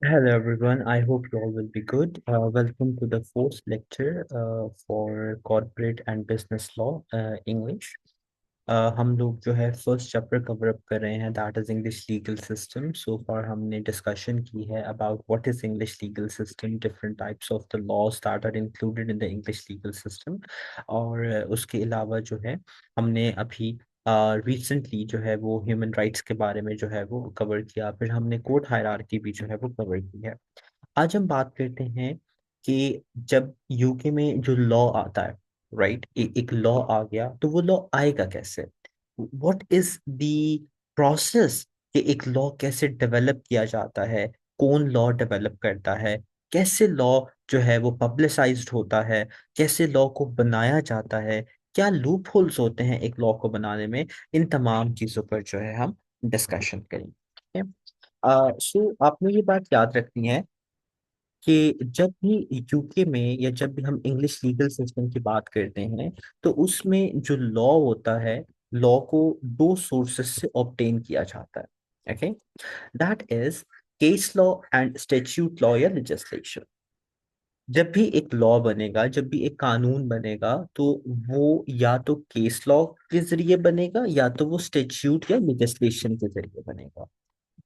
Hello everyone, I hope you all will be good. Welcome to the fourth lecture for corporate and business law English. हम लोग जो है first chapter cover up कर रहे हैं that is English legal system so far हमने discussion की है about what is English legal system different types of the laws that are included in the English legal system और उसके अलावा जो है हमने अभी रिसेंटली जो है वो ह्यूमन राइट्स के बारे में जो है वो कवर किया फिर हमने कोर्ट हायरार्की भी जो है वो कवर की है। आज हम बात करते हैं कि जब यूके में जो लॉ आता है राइट एक लॉ आ गया तो वो लॉ आएगा कैसे। व्हाट इज द प्रोसेस कि एक लॉ कैसे डेवलप किया जाता है, कौन लॉ डेवलप करता है, कैसे लॉ जो है वो पब्लिसाइज्ड होता है, कैसे लॉ को बनाया जाता है, क्या लूप होल्स होते हैं एक लॉ को बनाने में। इन तमाम चीजों पर जो है हम डिस्कशन करेंगे। सो आपने ये बात याद रखनी है कि जब भी यूके में या जब भी हम इंग्लिश लीगल सिस्टम की बात करते हैं तो उसमें जो लॉ होता है, लॉ को दो सोर्सेस से ऑब्टेन किया जाता है। Okay, that is case law and statute law या लेजिस्लेशन। जब भी एक लॉ बनेगा, जब भी एक कानून बनेगा तो वो या तो केस लॉ के जरिए बनेगा या तो वो स्टैट्यूट या लेजिस्लेशन के जरिए बनेगा।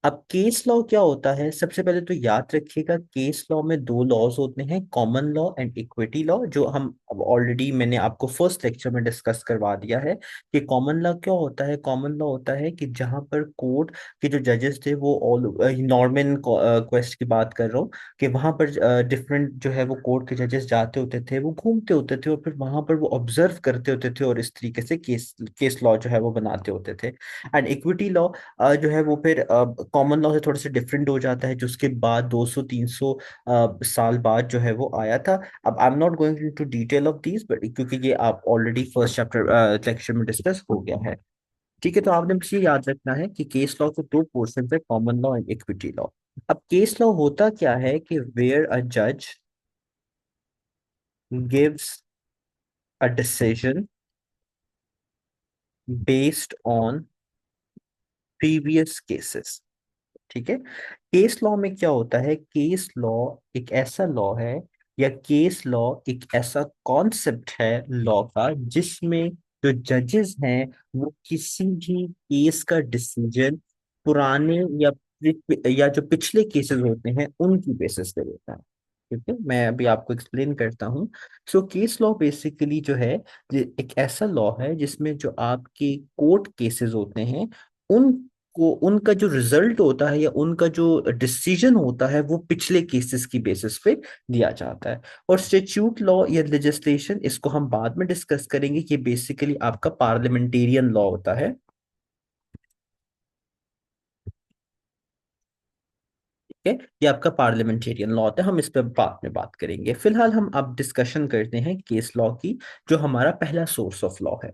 अब केस लॉ क्या होता है, सबसे पहले तो याद रखिएगा केस लॉ में दो लॉज होते हैं, common law and equity law, जो हम ऑलरेडी मैंने आपको फर्स्ट लेक्चर में डिस्कस करवा दिया है कि कॉमन लॉ क्या होता है। कॉमन लॉ होता है कि जहां पर कोर्ट के जो जजेस थे वो ऑल नॉर्मन क्वेस्ट की बात कर रहा हूँ कि वहां पर डिफरेंट जो है वो कोर्ट के जजेस जाते होते थे, वो घूमते होते थे और फिर वहां पर वो ऑब्जर्व करते होते थे और इस तरीके से केस लॉ जो है वो बनाते होते थे। एंड इक्विटी लॉ जो है वो फिर कॉमन लॉ से थोड़ा सा डिफरेंट हो जाता है, जिसके बाद 200-300 साल बाद जो है वो आया था। अब I am not going into detail of these but क्योंकि ये आप ऑलरेडी फर्स्ट चैप्टर लेक्चर में डिस्कस हो गया है। ठीक है, तो आपने बस ये याद रखना है कि केस लॉ के दो पोर्शन है, common law and equity law. अब केस लॉ होता क्या है कि वेयर अ जज gives a decision based on previous cases. ठीक है, केस लॉ में क्या होता है, केस लॉ एक ऐसा लॉ है या केस लॉ एक ऐसा कॉन्सेप्ट है लॉ का जिसमें जो जजेस हैं वो किसी भी केस का डिसीजन पुराने या या जो पिछले केसेस होते हैं उनकी बेसिस पे लेता है। ठीक है, मैं अभी आपको एक्सप्लेन करता हूँ। सो केस लॉ बेसिकली जो है ये एक ऐसा लॉ है जिसमें जो आपके कोर्ट केसेस होते हैं उन को उनका जो रिजल्ट होता है या उनका जो डिसीजन होता है वो पिछले केसेस की बेसिस पे दिया जाता है। और स्टेच्यूट लॉ या लेजिस्लेशन इसको हम बाद में डिस्कस करेंगे, कि बेसिकली आपका पार्लियामेंटेरियन लॉ होता है। ठीक है, ये आपका पार्लियामेंटेरियन लॉ होता है, हम इस पर बाद में बात करेंगे। फिलहाल हम अब डिस्कशन करते हैं केस लॉ की, जो हमारा पहला सोर्स ऑफ लॉ है।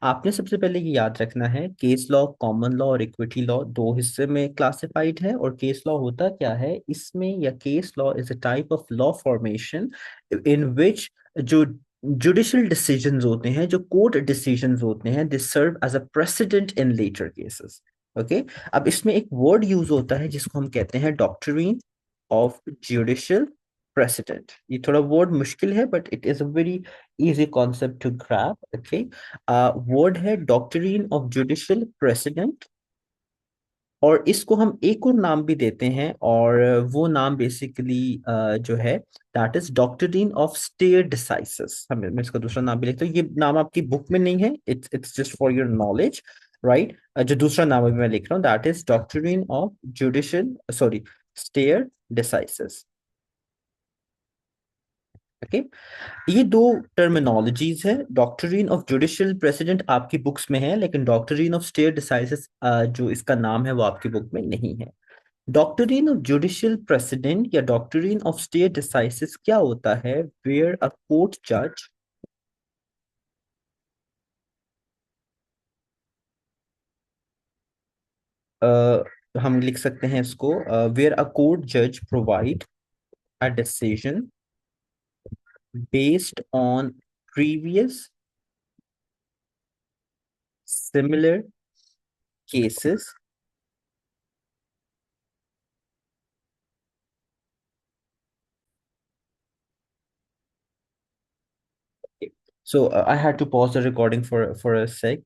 आपने सबसे पहले ये याद रखना है केस लॉ, कॉमन लॉ और इक्विटी लॉ दो हिस्से में क्लासिफाइड है। और केस लॉ होता क्या है इसमें, या case law is a type of law formation in which जो जुडिशियल डिसीजंस होते हैं, जो कोर्ट डिसीजंस होते हैं, they serve as a precedent in later cases. Okay, अब इसमें एक वर्ड यूज होता है जिसको हम कहते हैं डॉक्ट्रिन ऑफ जुडिशियल प्रेसिडेंट। ये थोड़ा वर्ड मुश्किल है but it is a very easy concept to grab. Okay, word है डॉक्ट्रिन ऑफ जुडिशियल प्रेसिडेंट, और इसको हम एक और नाम भी देते हैं, और वो नाम बेसिकली जो है that is doctrine of stare decisis. मैं इसका दूसरा नाम भी लिखता हूँ, ये नाम आपकी बुक में नहीं है, it's just for your knowledge. Right, जो दूसरा नाम अभी मैं लिख रहा हूँ that is doctrine of judicial sorry stare decisis. Okay, ये दो टर्मिनोलॉजीज है। डॉक्ट्रिन ऑफ जुडिशियल प्रेसिडेंट आपकी बुक्स में है, लेकिन डॉक्ट्रिन ऑफ स्टेयर डिसाइसिस जो इसका नाम है वो आपकी बुक में नहीं है। डॉक्ट्रिन ऑफ जुडिशियल प्रेसिडेंट या डॉक्ट्रिन ऑफ स्टेयर डिसाइसिस क्या होता है, वेयर अ कोर्ट जज हम लिख सकते हैं इसको, वेयर अ कोर्ट जज provide a decision based on previous similar cases I had to pause the recording for a sec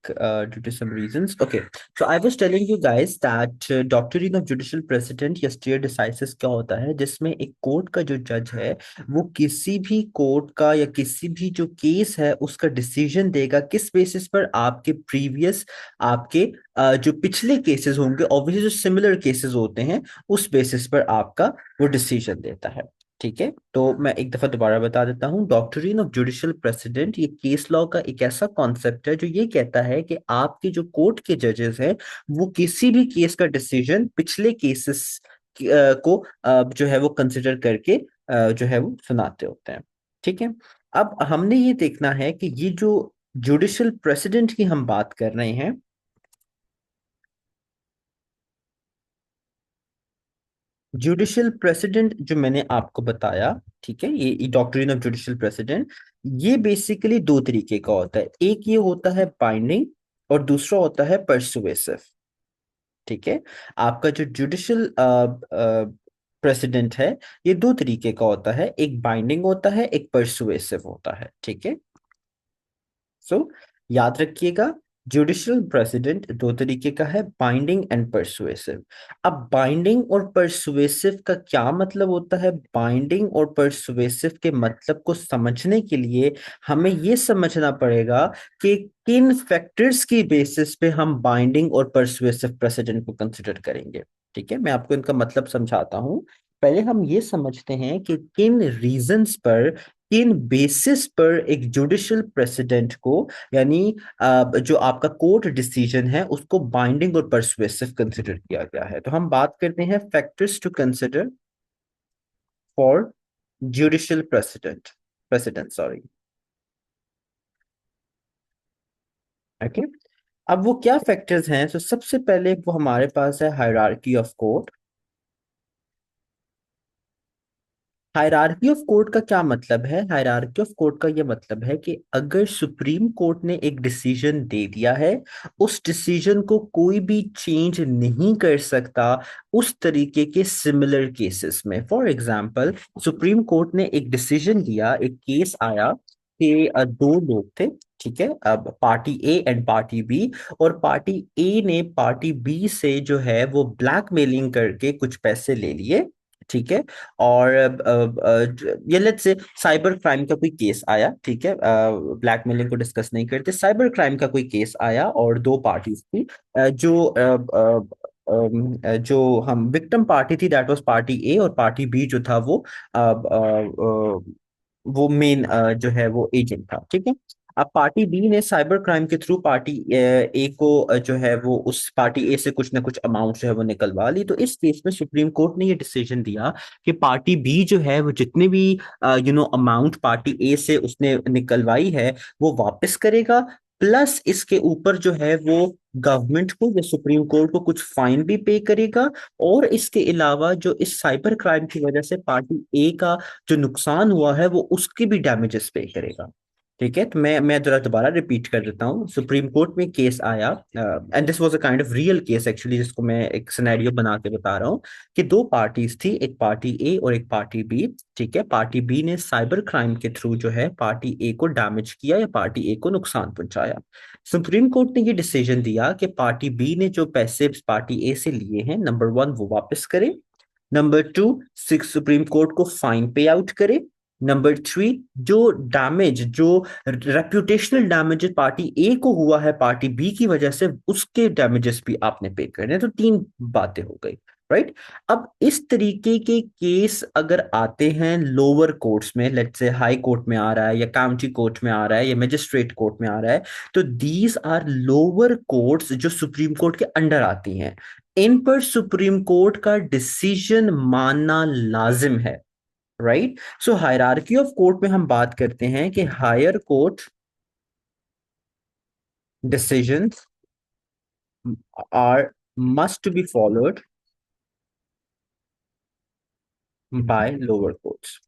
due to some reasons. Okay, so I was telling you guys that doctrine of judicial precedent या stare decisis क्या होता है, जिसमें एक court का जो जज है वो किसी भी कोर्ट का या किसी भी जो केस है उसका डिसीजन देगा किस बेसिस पर आपके प्रीवियस आपके जो पिछले केसेस होंगे ऑब्वियसली जो सिमिलर केसेस होते हैं उस बेसिस पर आपका वो डिसीजन देता है। ठीक है, तो मैं एक दफा दोबारा बता देता हूँ। डॉक्ट्रिन ऑफ जुडिशियल प्रेसिडेंट ये केस लॉ का एक ऐसा कॉन्सेप्ट है जो ये कहता है कि आपके जो कोर्ट के जजेस हैं वो किसी भी केस का डिसीजन पिछले केसेस को जो है वो कंसिडर करके जो है वो सुनाते होते हैं। ठीक है, अब हमने ये देखना है कि ये जो जुडिशियल प्रेसिडेंट की हम बात कर रहे हैं, जुडिशियल प्रेसिडेंट जो मैंने आपको बताया, ठीक है, ये डॉक्ट्रिन ऑफ जुडिशियल प्रेसिडेंट ये बेसिकली दो तरीके का होता है। एक ये होता है बाइंडिंग और दूसरा होता है परसुएसिव। ठीक है, आपका जो जुडिशियल प्रेसिडेंट है ये दो तरीके का होता है, एक बाइंडिंग होता है एक परसुएसिव होता है। ठीक है, सो याद रखिएगा, जुडिशियल प्रेसिडेंट दो तरीके का है, बाइंडिंग एंड परसुएसिव। अब बाइंडिंग और परसुएसिव का क्या मतलब होता है? बाइंडिंग और परसुएसिव के मतलब को समझने के लिए हमें ये समझना पड़ेगा कि किन फैक्टर्स की बेसिस पे हम बाइंडिंग और परसुएसिव प्रेसिडेंट को कंसिडर करेंगे। ठीक है, मैं आपको इनका मतलब समझाता हूँ। पहले हम ये समझते हैं कि किन रीजंस पर, किन बेसिस पर एक जुडिशियल प्रेसिडेंट को, यानी जो आपका कोर्ट डिसीजन है उसको बाइंडिंग और परसुएसिव कंसिडर किया गया है। तो हम बात करते हैं factors to consider for judicial precedent, precedent sorry. Okay, अब वो क्या फैक्टर्स हैं? तो सबसे पहले वो हमारे पास है hierarchy of court. Hierarchy of court का क्या मतलब है? हायरार्की ऑफ कोर्ट का ये मतलब है कि अगर सुप्रीम कोर्ट ने एक डिसीजन दे दिया है, उस डिसीजन को कोई भी चेंज नहीं कर सकता उस तरीके के सिमिलर केसेस में। फॉर एग्जांपल, सुप्रीम कोर्ट ने एक डिसीजन दिया, एक केस आया कि दो लोग थे, ठीक है, अब party A and party B, और पार्टी ए ने पार्टी बी से जो है वो ब्लैकमेलिंग करके कुछ पैसे ले लिए। ठीक है, और ये लेट्स से साइबर क्राइम का कोई केस आया। ठीक है, ब्लैकमेलिंग को डिस्कस नहीं करते, साइबर क्राइम का कोई केस आया और दो पार्टीज थी। जो हम विक्टिम पार्टी थी दैट वाज पार्टी ए, और पार्टी बी जो था वो मेन जो है वो एजेंट था। ठीक है, अब पार्टी बी ने साइबर क्राइम के थ्रू पार्टी ए को जो है वो उस पार्टी ए से कुछ ना कुछ अमाउंट जो है वो निकलवा ली। तो इस केस में सुप्रीम कोर्ट ने ये डिसीजन दिया कि पार्टी बी जो है वो जितने भी अमाउंट पार्टी ए से उसने निकलवाई है वो वापस करेगा, प्लस इसके ऊपर जो है वो गवर्नमेंट को या सुप्रीम कोर्ट को कुछ फाइन भी पे करेगा। और इसके अलावा जो इस साइबर क्राइम की वजह से पार्टी ए का जो नुकसान हुआ है वो उसके भी डैमेजेस पे करेगा। ठीक है, तो मैं जरा दोबारा रिपीट कर देता हूँ। सुप्रीम कोर्ट में केस आया, and this was a kind of real case actually, जिसको मैं एक सिनेरियो बना के बता रहा हूँ कि दो पार्टीज थी, एक पार्टी ए और एक पार्टी बी। ठीक है, पार्टी बी ने साइबर क्राइम के थ्रू जो है पार्टी ए को डैमेज किया या पार्टी ए को नुकसान पहुंचाया। सुप्रीम कोर्ट ने ये डिसीजन दिया कि पार्टी बी ने जो पैसे पार्टी ए से लिए हैं, नंबर वन वो वापस करे, number two six supreme court को फाइन पे आउट करे, नंबर थ्री जो डैमेज, जो रेप्यूटेशनल डैमेज पार्टी ए को हुआ है पार्टी बी की वजह से, उसके डैमेजेस भी आपने पे करने हैं। तो तीन बातें हो गई, राइट। अब इस तरीके के केस अगर आते हैं लोअर कोर्ट्स में, लेट्स से हाई कोर्ट में आ रहा है या काउंटी कोर्ट में आ रहा है या मजिस्ट्रेट कोर्ट में आ रहा है, तो दीज आर लोअर कोर्ट्स जो सुप्रीम कोर्ट के अंडर आती हैं। इन पर सुप्रीम कोर्ट का डिसीजन मानना लाजिम है, right. So hierarchy of court में हम बात करते हैं कि higher court decisions are must to be followed by lower courts।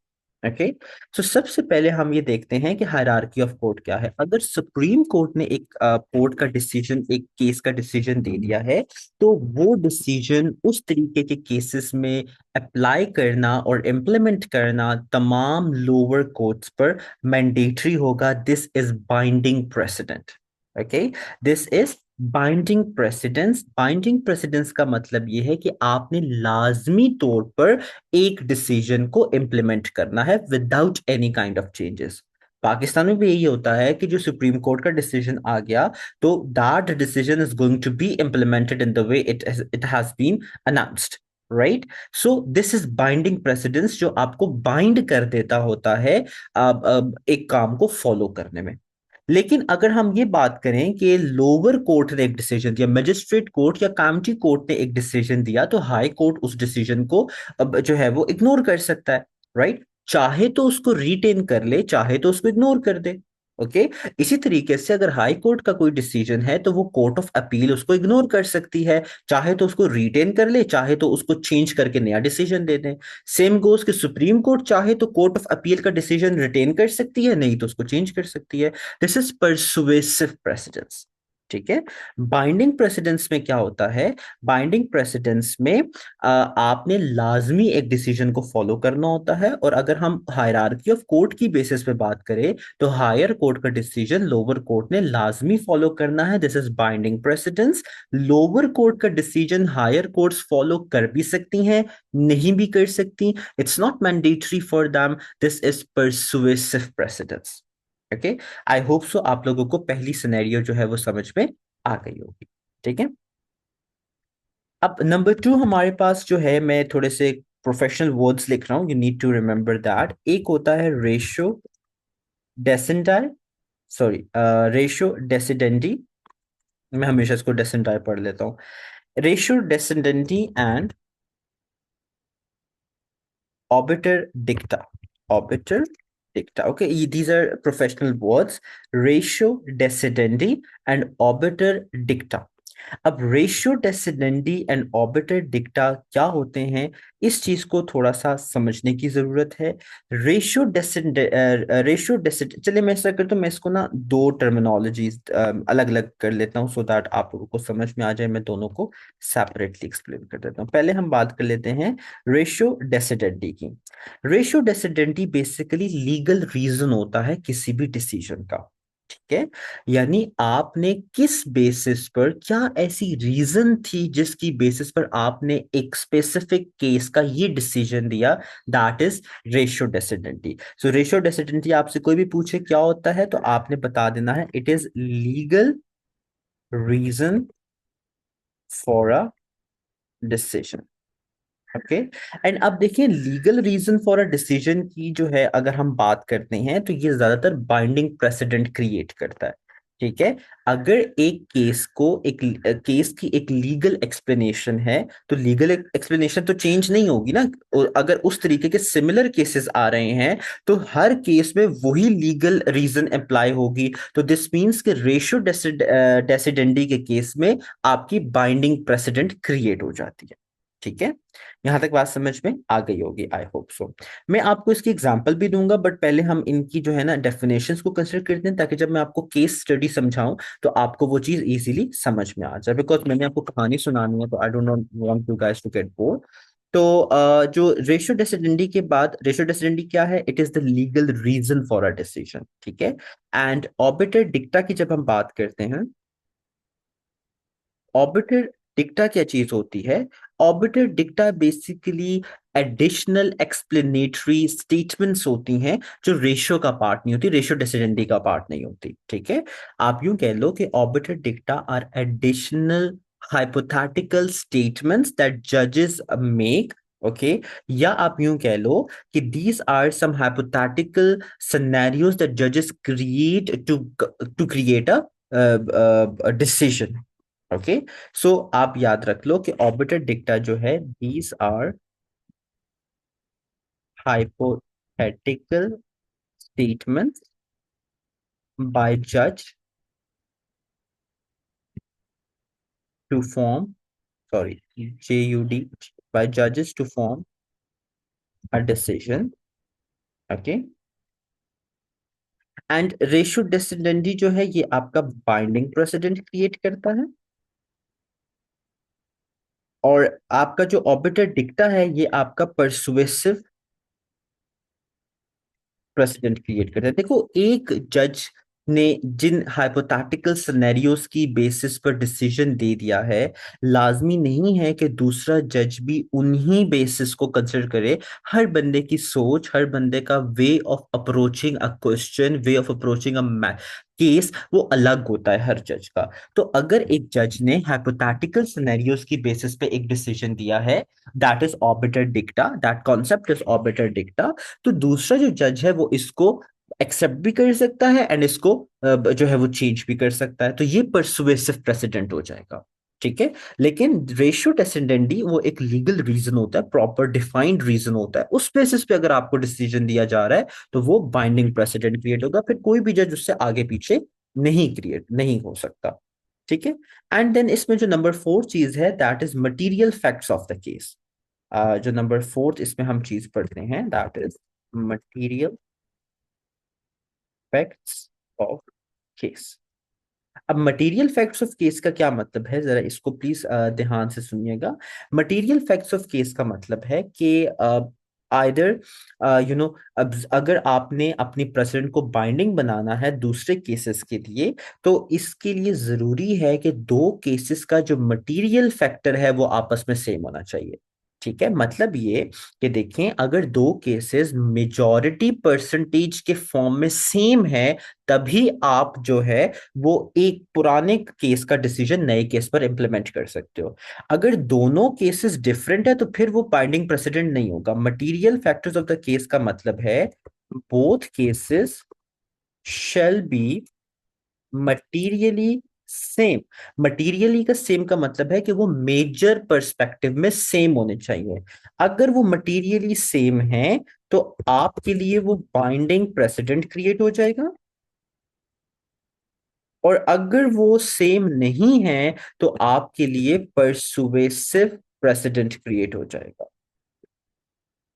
Okay. तो सबसे पहले हम ये देखते हैं कि हायरार्की ऑफ कोर्ट क्या है। अगर सुप्रीम कोर्ट ने एक कोर्ट का डिसीजन, एक केस का डिसीजन दे दिया है, तो वो डिसीजन उस तरीके के केसेस में अप्लाई करना और इम्प्लीमेंट करना तमाम लोअर कोर्ट्स पर मैंडेटरी होगा। This is binding president. Okay, this is binding precedence. Binding precedence का मतलब यह है कि आपने लाजमी तौर पर एक डिसीजन को इम्प्लीमेंट करना है without any kind of changes. Pakistan में भी यही होता है कि जो सुप्रीम कोर्ट का डिसीजन आ गया, तो that decision is going to be implemented in the way it has been announced. Right. So this is binding precedents, जो आपको बाइंड कर देता होता है एक काम को फॉलो करने में। लेकिन अगर हम ये बात करें कि लोअर कोर्ट ने एक डिसीजन दिया, मजिस्ट्रेट कोर्ट या काउंटी कोर्ट ने एक डिसीजन दिया, तो हाई कोर्ट उस डिसीजन को अब जो है वो इग्नोर कर सकता है। राइट। चाहे तो उसको रिटेन कर ले, चाहे तो उसको इग्नोर कर दे। ओके। इसी तरीके से अगर हाई कोर्ट का कोई डिसीजन है, तो वो कोर्ट ऑफ अपील उसको इग्नोर कर सकती है। चाहे तो उसको रिटेन कर ले, चाहे तो उसको चेंज करके नया डिसीजन दे दे। सेम गोज कि सुप्रीम कोर्ट चाहे तो कोर्ट ऑफ अपील का डिसीजन रिटेन कर सकती है, नहीं तो उसको चेंज कर सकती है। This is persuasive precedence. ठीक है। बाइंडिंग प्रेसिडेंस में क्या होता है? बाइंडिंग प्रेसिडेंस में आपने लाजमी एक डिसीजन को फॉलो करना होता है। और अगर हम हायरार्की ऑफ कोर्ट की बेसिस पे बात करें, तो हायर कोर्ट का डिसीजन लोअर कोर्ट ने लाजमी फॉलो करना है। This is binding precedence. Lower court का डिसीजन हायर कोर्ट्स फॉलो कर भी सकती हैं, नहीं भी कर सकती। It's not mandatory for them. This is persuasive precedence. Okay. I hope so आप लोगों को पहली सिनेरियो जो है वो समझ में आ गई होगी। ठीक है। अब नंबर टू हमारे पास जो है, मैं थोड़े से प्रोफेशनल वर्ड्स लिख रहा हूं, you need to remember that. एक होता है ratio decidendi, sorry, ratio decidendi. मैं हमेशा इसको डेसिडेंडाई पढ़ लेता हूँ। Ratio decidendi and obiter dicta. Obiter dicta. Okay, these are professional words. Ratio decidendi and obiter dicta. अब रेशियो डेसिडेंडी एंड ऑर्बिटर डिक्टा क्या होते हैं, इस चीज को थोड़ा सा समझने की जरूरत है। रेशियो डेसिड चलिए मैं ऐसा करता हूँ, मैं इसको ना दो टर्मिनोलॉजीज अलग अलग कर लेता हूँ, सो दैट आप लोगों को समझ में आ जाए। मैं दोनों को सेपरेटली एक्सप्लेन कर देता हूँ। पहले हम बात कर लेते हैं रेशियो डेसिडेंडी की। Ratio decidendi basically legal reason होता है किसी भी डिसीजन का। ठीक है। यानी आपने किस बेसिस पर, क्या ऐसी रीजन थी जिसकी बेसिस पर आपने एक स्पेसिफिक केस का ये डिसीजन दिया, that is ratio decidendi. So ratio decidendi आपसे कोई भी पूछे क्या होता है, तो आपने बता देना है it is legal reason for a decision. Okay. And अब देखिए, legal reason for a decision की जो है अगर हम बात करते हैं, तो ये ज्यादातर बाइंडिंग प्रेसिडेंट क्रिएट करता है। ठीक है। अगर एक केस को, एक केस की एक लीगल एक्सप्लेनेशन है, तो लीगल एक्सप्लेनेशन तो चेंज नहीं होगी ना। और अगर उस तरीके के सिमिलर केसेस आ रहे हैं, तो हर केस में वही लीगल रीजन अप्लाई होगी। तो दिस मींस कि रेशियो डेसिडेंडी के केस में आपकी बाइंडिंग प्रेसिडेंट क्रिएट हो जाती है। ठीक है। यहां तक बात समझ में आ गई होगी, आई होप सो। मैं आपको इसकी एग्जांपल भी दूंगा, बट पहले हम इनकी जो है ना डेफिनेशंस को कंसिडर करते हैं, ताकि जब मैं आपको केस स्टडी समझाऊं, तो आपको वो चीज इजीली समझ में आ जाए। बिकॉज मैंने आपको कहानी सुनानी है, तो I don't want you guys to get bored. तो जो रेशियो डेसिडेंडी के बाद, रेशियो डेसिडेंडी क्या है? It is the legal reason for a decision. ठीक है। एंड ऑर्बिटर डिक्टा की जब हम बात करते हैं, ऑर्बिटर डिक्टा क्या चीज होती है? Obiter dicta basically additional explanatory statements होती हैं, जो रेशियो का पार्ट नहीं होती, रेशियो डेसिडेंडी का पार्ट नहीं होती। ठीक है। आप यूं कह लो कि obiter dicta are additional hypothetical statements that judges make. Okay. या आप यूं कह लो कि these are some hypothetical scenarios that judges create to create a decision. Okay. So आप याद रख लो कि ऑर्बिटर डिक्टा जो है, these are hypothetical statements by जज to form, sorry, JUD, by judges to form a decision okay. And ratio decidendi जो है ये आपका बाइंडिंग प्रेसिडेंट क्रिएट करता है, और आपका जो ऑर्बिटर डिक्टा है ये आपका परसुएसिव प्रेसिडेंट क्रिएट करता है। देखो, एक जज ने जिन हाइपोथेटिकल सिनेरियोज की बेसिस पर डिसीजन दे दिया है, लाजमी नहीं है कि दूसरा जज भी उन्हीं बेसिस को कंसिडर करे। हर बंदे की सोच, हर बंदे का way of approaching a question, way of approaching a case, वो अलग होता है हर जज का। तो अगर एक जज ने हाइपोथेटिकल सिनेरियोज की बेसिस पे एक डिसीजन दिया है, that is obiter dicta, that concept is obiter dicta, तो दूसरा जो जज है वो इसको एक्सेप्ट भी कर सकता है एंड इसको जो है वो चेंज भी कर सकता है। तो ये परसुएसिव प्रेसिडेंट हो जाएगा। ठीक है। लेकिन रेशियो डेसिडेंडी वो एक लीगल रीजन होता है, प्रॉपर डिफाइंड रीजन होता है, उस बेसिस पे अगर आपको डिसीजन दिया जा रहा है तो वो बाइंडिंग प्रेसिडेंट क्रिएट होगा, फिर कोई भी जज उससे आगे पीछे नहीं क्रिएट नहीं हो सकता। ठीक है। एंड देन इसमें जो नंबर फोर चीज है, that is material facts of the case. जो नंबर फोर्थ इसमें हम चीज पढ़ते हैं, that is material facts of case. अब मटेरियल फैक्ट्स ऑफ केस का क्या मतलब है, जरा इसको प्लीज ध्यान से सुनिएगा। मटेरियल फैक्ट्स ऑफ केस का मतलब है कि आइदर अब अगर आपने अपनी प्रेसिडेंट को बाइंडिंग बनाना है दूसरे केसेस के लिए, तो इसके लिए जरूरी है कि दो केसेस का जो मटेरियल फैक्टर है वो आपस में सेम होना चाहिए। ठीक है। मतलब ये कि देखें, अगर दो केसेस मेजॉरिटी परसेंटेज के फॉर्म में सेम है, तभी आप जो है वो एक पुराने केस का डिसीजन नए केस पर इंप्लीमेंट कर सकते हो। अगर दोनों केसेस डिफरेंट है तो फिर वो बाइंडिंग प्रेसिडेंट नहीं होगा। Material factors of the case का मतलब है both cases shall be materially same. Materially का सेम का मतलब है कि वो मेजर पर्सपेक्टिव में सेम होने चाहिए। अगर वो मटीरियली सेम है तो आपके लिए वो बाइंडिंग प्रेसिडेंट क्रिएट हो जाएगा, और अगर वो सेम नहीं है तो आपके लिए परसुएसिव प्रेसिडेंट क्रिएट हो जाएगा।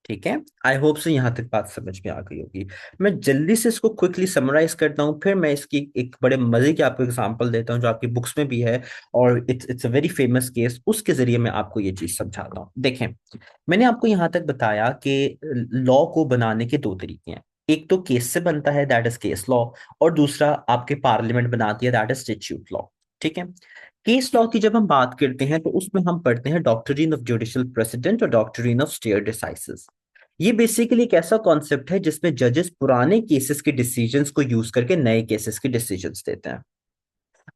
ठीक है। आई होप से यहां तक बात समझ में आ गई होगी। मैं जल्दी से इसको क्विकली समराइज करता हूँ, फिर मैं इसकी एक बड़े मजे की आपको एग्जांपल देता हूँ जो आपकी बुक्स में भी है, और it's a very famous case, उसके जरिए मैं आपको ये चीज समझाता हूँ। देखें, मैंने आपको यहां तक बताया कि लॉ को बनाने के दो तरीके हैं। एक तो केस से बनता है, दैट इज केस लॉ, और दूसरा आपके पार्लियामेंट बनाती है, दैट इज स्टैट्यूट लॉ। ठीक है। केस लॉ की जब हम बात करते हैं तो उसमें हम पढ़ते हैं डॉक्ट्रिन ऑफ जुडिशियल प्रेसिडेंट और डॉक्ट्रिन ऑफ स्टेयर डिसाइसिस। ये बेसिकली एक ऐसा कॉन्सेप्ट है जिसमें जजेस पुराने केसेस के डिसीजंस को यूज करके नए केसेस के डिसीजंस देते हैं।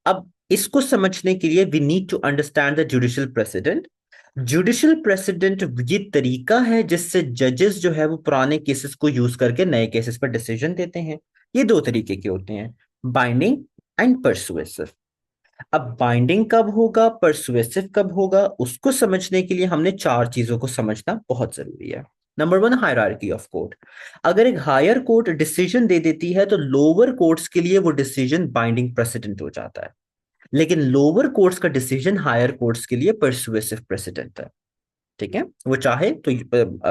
अब इसको समझने के लिए we need to understand the judicial precedent. Judicial precedent ये तरीका है जिससे जजेस जो है वो पुराने केसेस को यूज करके नए केसेस पर डिसीजन देते हैं। ये दो तरीके के होते हैं, बाइंडिंग एंड परसुएसिव। अब बाइंडिंग कब होगा, परसुएसिव कब होगा, उसको समझने के लिए हमने चार चीजों को समझना बहुत जरूरी है। Number one, hierarchy of court. अगर एक हायर कोर्ट डिसीजन दे देती है तो लोअर कोर्ट्स के लिए वो डिसीजन बाइंडिंग प्रेसिडेंट हो जाता है, लेकिन लोअर कोर्ट्स का डिसीजन हायर कोर्ट्स के लिए परसुएसिव प्रेसिडेंट है। ठीक है। वो चाहे तो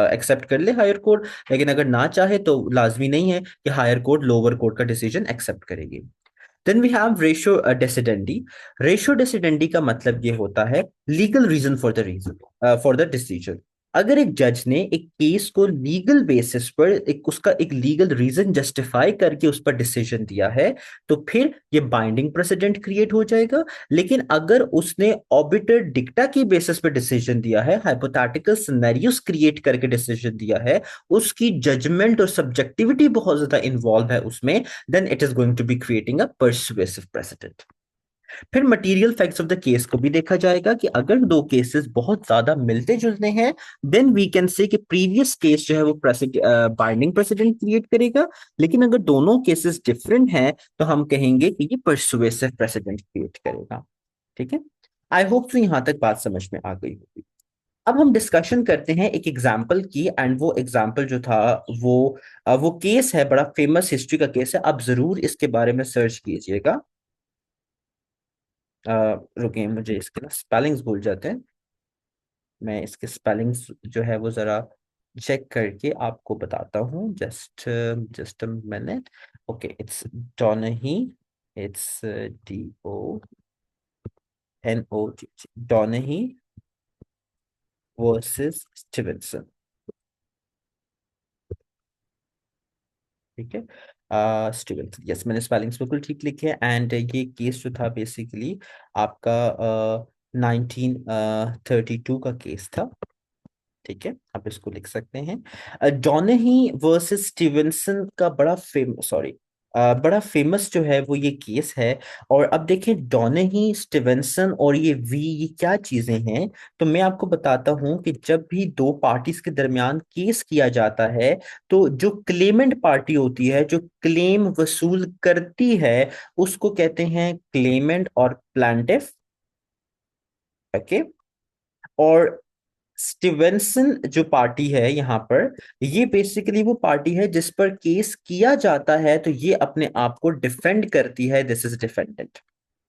एक्सेप्ट कर ले हायर कोर्ट, लेकिन अगर ना चाहे तो लाजमी नहीं है कि हायर कोर्ट लोअर कोर्ट का डिसीजन एक्सेप्ट करेगी। Then we have ratio decidendi. Ratio decidendi का मतलब ये होता है legal reason for the reason for the decision. अगर एक जज ने एक केस को लीगल बेसिस पर एक उसका एक लीगल रीजन जस्टिफाई करके उस पर डिसीजन दिया है, तो फिर ये बाइंडिंग प्रेसिडेंट क्रिएट हो जाएगा। लेकिन अगर उसने ऑबिटर डिक्टा की बेसिस पर डिसीजन दिया है, हाइपोथेटिकल सिनेरियोस क्रिएट करके डिसीजन दिया है, उसकी जजमेंट और सब्जेक्टिविटी बहुत ज्यादा इन्वॉल्व है उसमें, then it is going to be creating a persuasive precedent. फिर material facts of the case को भी देखा जाएगा कि अगर दो केसेस बहुत ज्यादा मिलते जुलते हैं, देन वी कैन से कि प्रीवियस केस जो है वो बाइंडिंग प्रेसिडेंट क्रिएट करेगा। लेकिन अगर दोनों केसेस डिफरेंट हैं तो हम कहेंगे कि ये परसुएसिव प्रेसिडेंट क्रिएट करेगा। ठीक है। आई होप तो यहां तक बात समझ में आ गई होगी। अब हम डिस्कशन करते हैं एक एग्जाम्पल की, एंड वो एग्जाम्पल जो था वो वो केस है, बड़ा फेमस हिस्ट्री का केस है। आप जरूर इसके बारे में सर्च कीजिएगा। रुकिए, मुझे इसके ना स्पेलिंग्स भूल जाते हैं, मैं इसके स्पेलिंग्स जो है वो जरा चेक करके आपको बताता हूँ, just just a minute. Okay, it's Donoghue, it's DONOT, Donoghue versus Stevenson. ठीक है, स्टीवेंसन, यस, मैंने स्पेलिंग्स बिल्कुल ठीक लिखे हैं। एंड ये केस जो था बेसिकली आपका 1932 का केस था। ठीक है, आप इसको लिख सकते हैं। डॉनही वर्सेस स्टीवेंसन का बड़ा सॉरी, बड़ा फेमस जो है वो ये केस है। और अब देखें, डॉनही, स्टीवेंसन और ये क्या चीजें हैं। तो मैं आपको बताता हूं कि जब भी दो पार्टीज के दरमियान केस किया जाता है, तो जो क्लेमेंट पार्टी होती है, जो क्लेम वसूल करती है, उसको कहते हैं क्लेमेंट और प्लांटिफ। ओके। और स्टीवेंसन जो पार्टी है यहाँ पर, ये बेसिकली वो पार्टी है जिस पर केस किया जाता है, तो ये अपने आप को डिफेंड करती है, दिस इज डिफेंडेंट।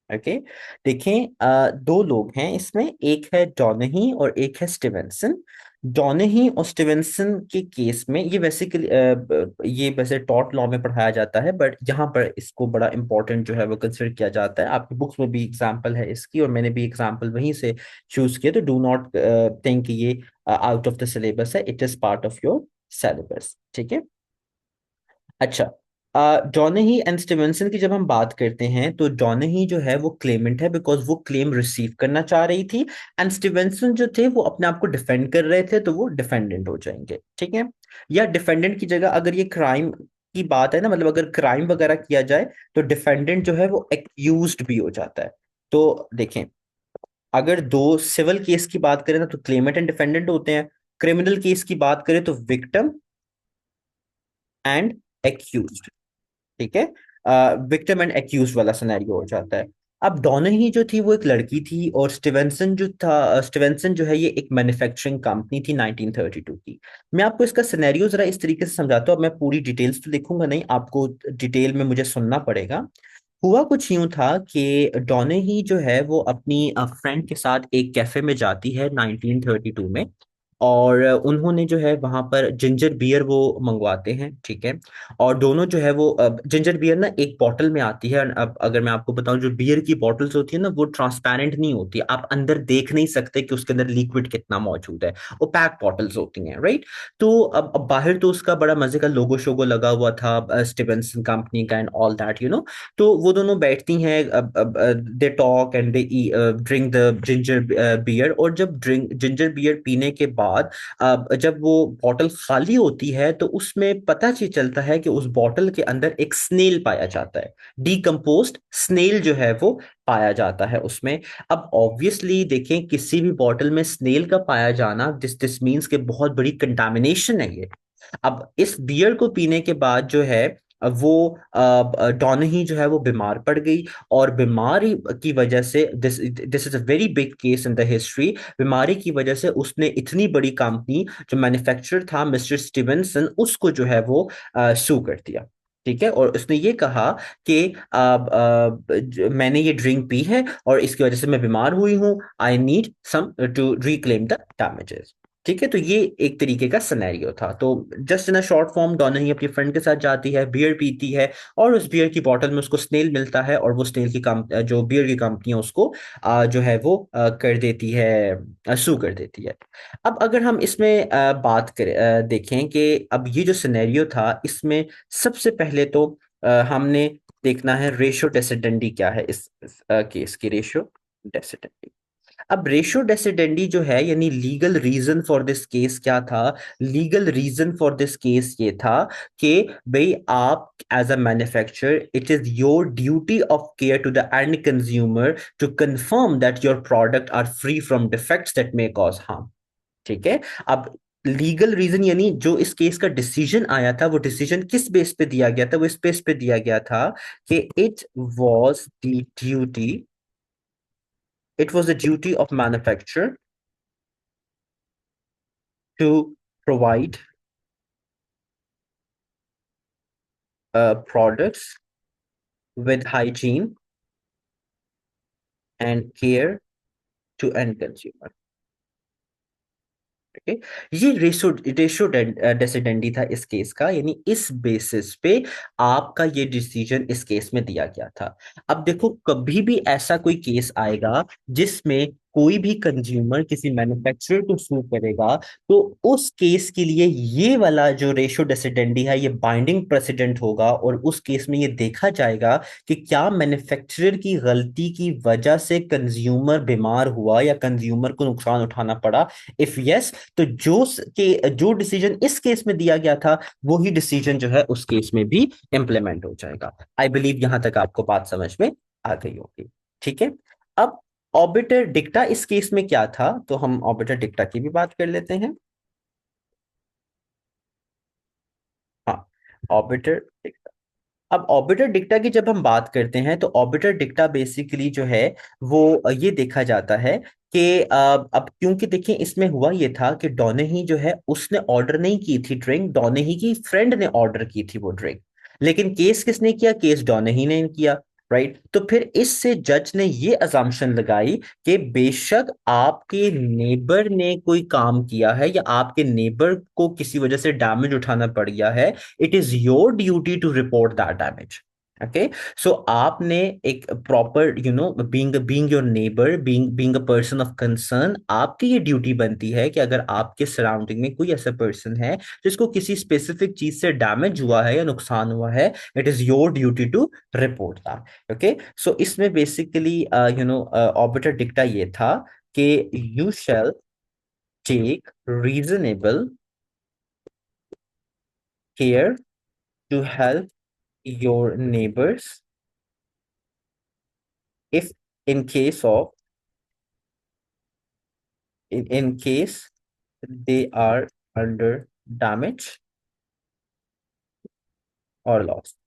ओके। देखें, दो लोग हैं इसमें, एक है डॉनही और एक है स्टीवेंसन। डॉनही और स्टीवेंसन के केस में ये बेसिकली ये वैसे टॉर्ट लॉ में पढ़ाया जाता है, बट यहाँ पर इसको बड़ा इंपॉर्टेंट जो है वो कंसिडर किया जाता है। आपकी बुक्स में भी एग्जांपल है इसकी, और मैंने भी एग्जांपल वहीं से चूज किया, तो डू नॉट थिंक ये आउट ऑफ द सिलेबस है, it is part of your syllabus. ठीक है। अच्छा, डॉनही एंड स्टीवेंसन की जब हम बात करते हैं, तो डॉनही जो है वो क्लेमेंट है, बिकॉज वो क्लेम रिसीव करना चाह रही थी। एंड स्टीवेंसन जो थे वो अपने आप को डिफेंड कर रहे थे, तो वो डिफेंडेंट हो जाएंगे। ठीक है। या डिफेंडेंट की जगह अगर ये क्राइम की बात है ना, मतलब अगर क्राइम वगैरह किया जाए, तो डिफेंडेंट जो है वो एक्यूज्ड भी हो जाता है। तो देखें, अगर दो सिविल केस की बात करें ना, तो क्लेमेंट एंड डिफेंडेंट होते हैं। क्रिमिनल केस की बात करें तो विक्टिम एंड एक्यूज्ड। ठीक है, विक्टिम एंड एक्यूज वाला सिनेरियो हो जाता है। अब डॉनही जो थी वो एक लड़की थी, और स्टीवेंसन जो था, स्टीवेंसन जो है ये एक मैन्युफैक्चरिंग कंपनी थी 1932 की। मैं आपको इसका सिनेरियो जरा इस तरीके से समझाता हूँ। अब मैं पूरी डिटेल्स तो लिखूंगा नहीं, आपको डिटेल में मुझे सुनना पड़ेगा। हुआ कुछ यूं था कि डॉनही जो है वो अपनी फ्रेंड के साथ एक कैफे में जाती है 1932 में। और उन्होंने जो है वहां पर जिंजर बियर वो मंगवाते हैं। ठीक है। और दोनों जो है वो जिंजर बियर ना एक बॉटल में आती है। अब अगर मैं आपको बताऊं, जो बियर की बॉटल्स होती है ना, वो ट्रांसपेरेंट नहीं होती, आप अंदर देख नहीं सकते कि उसके अंदर लिक्विड कितना मौजूद है। वो पैक बॉटल्स होती हैं, राइट। तो अब बाहर तो उसका बड़ा मजे का लोगो शोगो लगा हुआ था, स्टीवेंसन कंपनी का एंड ऑल दैट, तो वो दोनों बैठती हैं, they talk and they drink the ginger beer. और जब ड्रिंक जिंजर बियर पीने के बाद जब वो बॉटल खाली होती है, तो उसमें पता चलता है कि उस बॉटल के अंदर एक स्नेल पाया जाता है। डीकम्पोज्ड स्नेल जो है वो पाया जाता है उसमें। अब ऑब्वियसली देखें, किसी भी बॉटल में स्नेल का पाया जाना, दिस दिस मीन्स के बहुत बड़ी कंटामिनेशन है ये। अब इस बियर को पीने के बाद जो है वो डॉनही जो है वो बीमार पड़ गई। और बीमारी की वजह से, this this is a very big case in the history. बीमारी की वजह से उसने इतनी बड़ी कंपनी जो मैन्युफैक्चरर था मिस्टर स्टीवेंसन, उसको जो है वो सू कर दिया। ठीक है। और उसने ये कहा कि मैंने ये ड्रिंक पी है और इसकी वजह से मैं बीमार हुई हूँ, I need some to reclaim the damages. ठीक है। तो ये एक तरीके का सिनेरियो था। तो just in a short form, Donoghue अपनी फ्रेंड के साथ जाती है, बियर पीती है, और उस बियर की बोतल में उसको स्नेल मिलता है, और वो स्नेल की जो बियर की कंपनी है उसको जो है वो कर देती है, सू कर देती है। अब अगर हम इसमें बात करें, देखें कि अब ये जो सिनेरियो था, इसमें सबसे पहले तो हमने देखना है रेशो डेसिडेंडी क्या है इस केस की। रेशो डेसिडेंडी, अब रेशो डेसिडेंडी जो है, यानी legal reason for this case क्या था। Legal reason for this case ये था कि भाई, आप as a manufacturer, it is your duty of care to the end consumer to confirm that your product are free from defects that may cause harm. ठीक है। अब legal reason, यानी जो इस केस का डिसीजन आया था, वो डिसीजन किस बेस पे दिया गया था, वो इस बेस पे दिया गया था कि duty it was the duty of manufacturer to provide products with hygiene and care to end consumer. Okay, ये रेशो रेशो डेसिडेंडी था इस केस का, यानी इस बेसिस पे आपका ये डिसीजन इस केस में दिया गया था। अब देखो, कभी भी ऐसा कोई केस आएगा जिसमें कोई भी कंज्यूमर किसी मैन्युफैक्चरर को सू करेगा, तो उस केस के लिए ये वाला जो रेशो डेसिडेंडी है ये बाइंडिंग प्रेसिडेंट होगा, और उस केस में ये देखा जाएगा कि क्या मैन्युफैक्चरर की गलती की वजह से कंज्यूमर बीमार हुआ या कंज्यूमर को नुकसान उठाना पड़ा। इफ यस, तो जो डिसीजन इस केस में दिया गया था वो ही डिसीजन जो है उस केस में भी इम्प्लीमेंट हो जाएगा। आई बिलीव यहां तक आपको बात समझ में आ गई होगी। ठीक है। अब ऑर्बिटर डिक्टा इस केस में क्या था, तो हम ऑर्बिटर डिक्टा की भी बात कर लेते हैं। हाँ, ऑर्बिटर। अब ऑर्बिटर डिक्टा की जब हम बात करते हैं तो ऑर्बिटर डिक्टा बेसिकली जो है वो ये देखा जाता है कि अब क्योंकि देखिए इसमें हुआ ये था कि डॉनेही जो है उसने ऑर्डर नहीं की थी ड्रिंक, डॉनेही की फ्रेंड ने ऑर्डर की थी वो ड्रिंक। लेकिन केस किसने किया, केस डॉनेही ने किया। राइट, तो फिर इससे जज ने ये अजम्पशन लगाई कि बेशक आपके नेबर ने कोई काम किया है या आपके नेबर को किसी वजह से डैमेज उठाना पड़ गया है, it is your duty to report that damage. Okay, so आपने एक proper being being your neighbour, being being a person of concern, आपकी ये ड्यूटी बनती है कि अगर आपके सराउंडिंग में कोई ऐसा पर्सन है जिसको किसी स्पेसिफिक चीज से डैमेज हुआ है या नुकसान हुआ है, it is your duty to report that. Okay, so इसमें बेसिकली ऑर्बिटर डिक्टा ये था कि you shall take reasonable care to help your neighbors if in case of in case they are under damage or loss।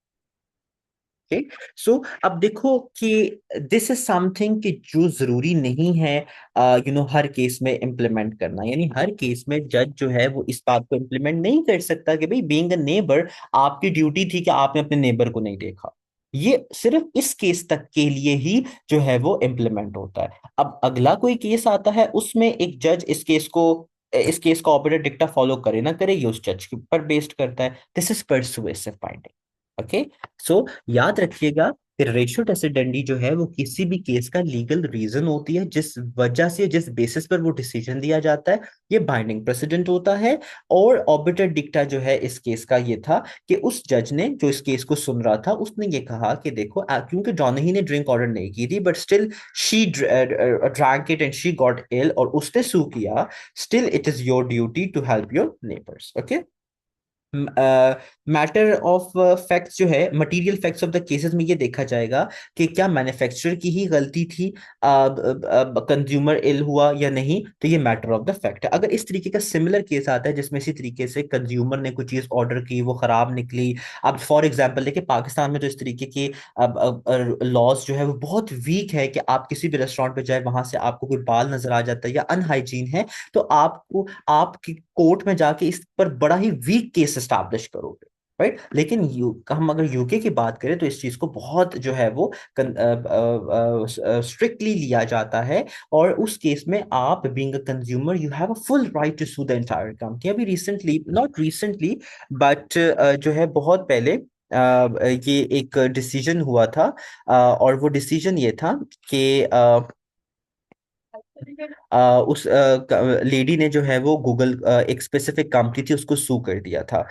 Okay, so अब देखो कि this is something कि जो जरूरी नहीं है हर केस में इम्प्लीमेंट करना, यानी हर केस में जज जो है वो इस बात को इम्प्लीमेंट नहीं कर सकता कि भाई बीइंग अ नेबर आपकी ड्यूटी थी कि आपने अपने नेबर को नहीं देखा। ये सिर्फ इस केस तक के लिए ही जो है वो इम्प्लीमेंट होता है। अब अगला कोई केस आता है, उसमें एक जज इस केस को ऑपरेटर डिक्टा फॉलो करे ना करे, ये उस जज के ऊपर बेस्ड करता है। This is persuasive binding. Okay, so याद रखिएगा कि रेशो डेसिडेंडी जो है वो किसी भी केस का लीगल रीजन होती है, जिस वजह से जिस बेसिस पर वो डिसीजन दिया जाता है, ये बाइंडिंग प्रेसिडेंट होता है। और ऑर्बिटर डिक्टा जो है इस केस का ये था कि उस जज ने जो इस केस को सुन रहा था उसने ये कहा कि देखो क्योंकि डॉनही ने ड्रिंक ऑर्डर नहीं की थी, but still she drank it and she got ill और उसने सू किया, still it is your duty to help your neighbours. Okay, matter of facts जो है, material facts of the cases में ये देखा जाएगा कि क्या मैन्युफैक्चरर की ही गलती थी, कंज्यूमर इल हुआ या नहीं, तो ये मैटर ऑफ द फैक्ट है। अगर इस तरीके का सिमिलर केस आता है जिसमें इसी तरीके से कंज्यूमर ने कोई चीज ऑर्डर की वो खराब निकली, अब फॉर एग्जांपल देखिए पाकिस्तान में तो इस तरीके के लॉज जो है वो बहुत वीक है कि आप किसी भी रेस्टोरेंट पे जाए वहां से आपको कोई बाल नजर आ जाता है या अनहाइजीन है, तो आपको आपकी कोर्ट में जाके इस पर बड़ा ही वीक केस एस्टैब्लिश करोगे। राइट, लेकिन हम अगर यूके की बात करें तो इस चीज को बहुत जो है वो स्ट्रिक्टली लिया जाता है, और उस केस में आप being a consumer you have a full right to sue the entire company. अभी रिसेंटली, नॉट रिसेंटली, बट जो है बहुत पहले ये एक डिसीजन हुआ था, और वो डिसीजन ये था कि उस लेडी ने जो है वो गूगल, एक स्पेसिफिक कंपनी थी उसको सू कर दिया था।